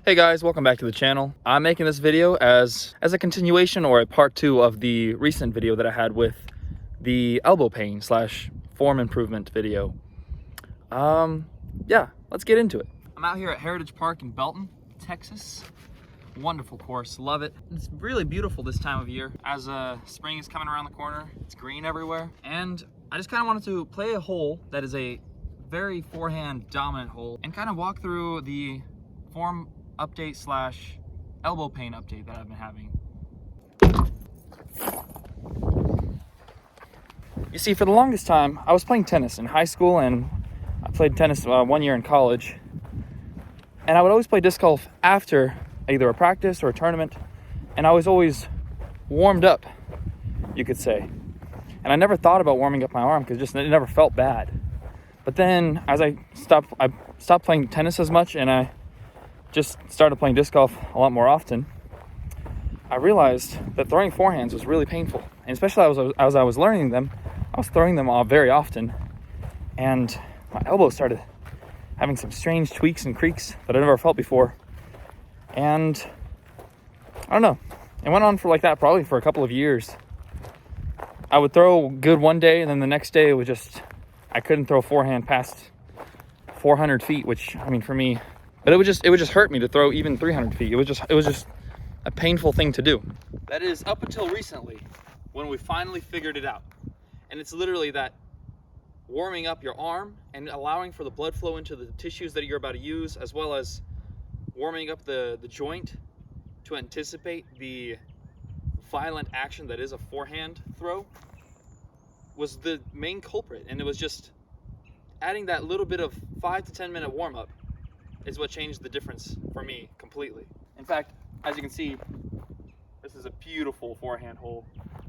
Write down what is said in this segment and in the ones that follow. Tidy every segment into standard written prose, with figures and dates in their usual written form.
Hey guys, welcome back to the channel. I'm making this video as a continuation or a part 2 of the recent video that I had with the elbow pain slash form improvement video. Yeah, let's get into it. I'm out here at Heritage Park in Belton, Texas. Wonderful course, love it. It's really beautiful this time of year as spring is coming around the corner. It's green everywhere, and I just kind of wanted to play a hole that is a very forehand dominant hole and kind of walk through the form update slash elbow pain update that I've been having. You see, for the longest time, I was playing tennis in high school, and I played tennis 1 year in college. And I would always play disc golf after either a practice or a tournament, and I was always warmed up, you could say. And I never thought about warming up my arm because it never felt bad. But then as I stopped playing tennis as much, and I just started playing disc golf a lot more often, I realized that throwing forehands was really painful. And especially as I was learning them, I was throwing them very often, and my elbow started having some strange tweaks and creaks that I never felt before. And I don't know, it went on for like that probably for a couple of years. I would throw good one day, and then the next day it was just, I couldn't throw forehand past 400 feet, which, I mean, for me, but it would just hurt me to throw even 300 feet. It was just a painful thing to do. That is up until recently, when we finally figured it out. And it's literally that warming up your arm and allowing for the blood flow into the tissues that you're about to use, as well as warming up the joint to anticipate the violent action that is a forehand throw, was the main culprit. And it was just adding that little bit of 5 to 10 minute warm up is what changed the difference for me completely. In fact, as you can see, this is a beautiful forehand hole.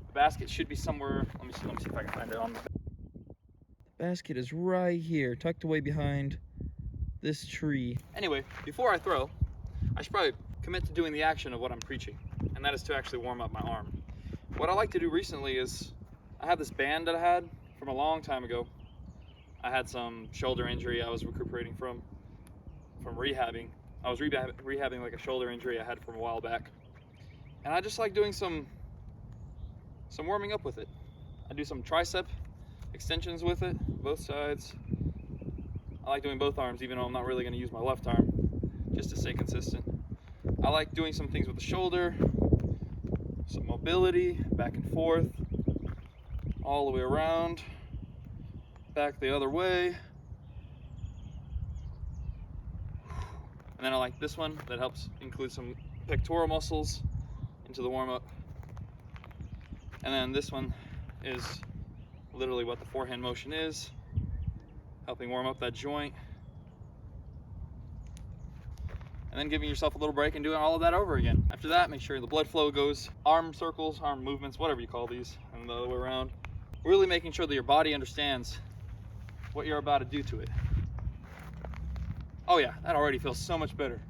The basket should be somewhere, let me see if I can find it on the basket is right here, tucked away behind this tree. Anyway, before I throw, I should probably commit to doing the action of what I'm preaching, and that is to actually warm up my arm. What I like to do recently is, I have this band that I had from a long time ago. I had some shoulder injury I was recuperating from rehabbing. I was rehabbing like a shoulder injury I had from a while back. And I just like doing some warming up with it. I do some tricep extensions with it, both sides. I like doing both arms, even though I'm not really going to use my left arm, just to stay consistent. I like doing some things with the shoulder, some mobility, back and forth, all the way around, back the other way. And then I like this one that helps include some pectoral muscles into the warm-up. And then this one is literally what the forehand motion is, helping warm up that joint. And then giving yourself a little break and doing all of that over again. After that, make sure the blood flow goes, arm circles, arm movements, whatever you call these, and the other way around. Really making sure that your body understands what you're about to do to it. Oh yeah, that already feels so much better.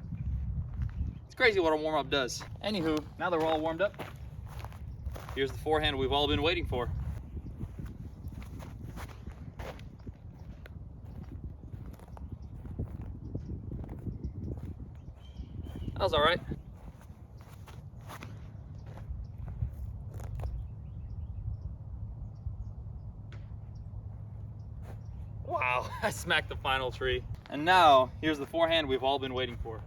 It's crazy what a warm-up does. Anywho, now that we're all warmed up, here's the forehand we've all been waiting for. That was all right. Wow, I smacked the final tree. And now, here's the forehand we've all been waiting for.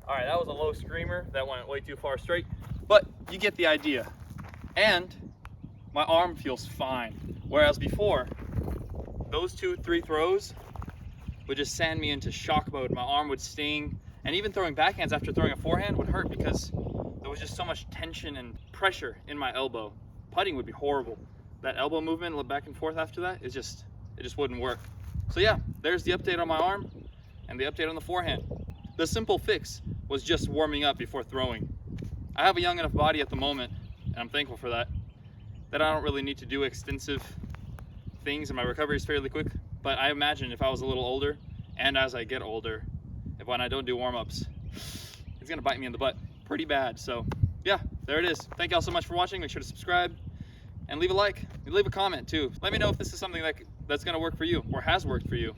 All right, that was a low screamer. That went way too far straight, but you get the idea. And my arm feels fine. Whereas before, those 2-3 throws would just send me into shock mode. My arm would sting, and even throwing backhands after throwing a forehand would hurt because there was just so much tension and pressure in my elbow. Putting would be horrible. That elbow movement back and forth after that, it just wouldn't work. So yeah, there's the update on my arm and the update on the forehand. The simple fix was just warming up before throwing. I have a young enough body at the moment, and I'm thankful for that, that I don't really need to do extensive things, and my recovery is fairly quick. But I imagine if I was a little older, and as I get older, when I don't do warm-ups, it's gonna bite me in the butt pretty bad. So yeah, there it is. Thank y'all so much for watching. Make sure to subscribe, and leave a like, leave a comment too. Let me know if this is something that's gonna work for you or has worked for you.